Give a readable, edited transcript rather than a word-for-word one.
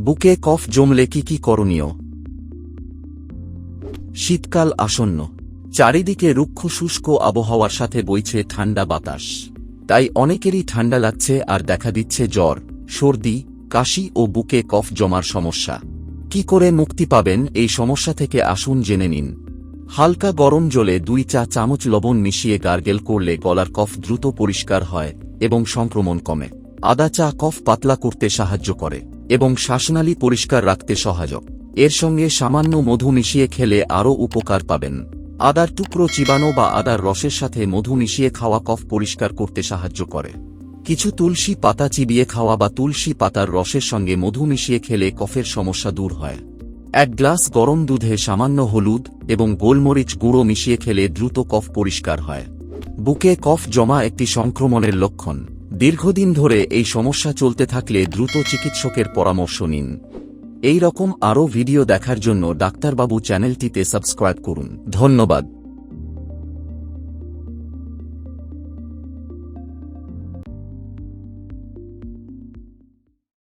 বুকে কফ জমলে কি করণীয়? শীতকাল আসন্ন। চারিদিকে রুক্ষ শুষ্ক আবহাওয়ার সাথে বইছে ঠান্ডা বাতাস। তাই অনেকেরই ঠান্ডা লাগছে আর দেখা দিচ্ছে জ্বর, সর্দি, কাশি ও বুকে কফ জমার সমস্যা। কি করে মুক্তি পাবেন এই সমস্যা থেকে আসুন জেনে নিন। হালকা গরম জলে 2 চা চামচ লবণ মিশিয়ে গার্গেল করলে গলার কফ দ্রুত পরিষ্কার হয় এবং সংক্রমণ কমে। আদা চা কফ পাতলা করতে সাহায্য করে এবং শ্বাসনালী পরিষ্কার রাখতে সহায়ক। এর সঙ্গে সামান্য মধু মিশিয়ে খেলে আরও উপকার পাবেন। আদার টুকরো চিবানো বা আদার রসের সাথে মধু মিশিয়ে খাওয়া কফ পরিষ্কার করতে সাহায্য করে। কিছু তুলসী পাতা চিবিয়ে খাওয়া বা তুলসী পাতার রসের সঙ্গে মধু মিশিয়ে খেলে কফের সমস্যা দূর হয়। 1 গ্লাস গরম দুধে সামান্য হলুদ এবং গোলমরিচ গুঁড়ো মিশিয়ে খেলে দ্রুত কফ পরিষ্কার হয়। বুকে কফ জমা একটি সংক্রমণের লক্ষণ। দীর্ঘদিন ধরে এই সমস্যা চলতে থাকলে দ্রুত চিকিৎসকের পরামর্শ নিন। এই রকম আরও ভিডিও দেখার জন্য ডাক্তার বাবু চ্যানেলটিতে সাবস্ক্রাইব করুন। ধন্যবাদ।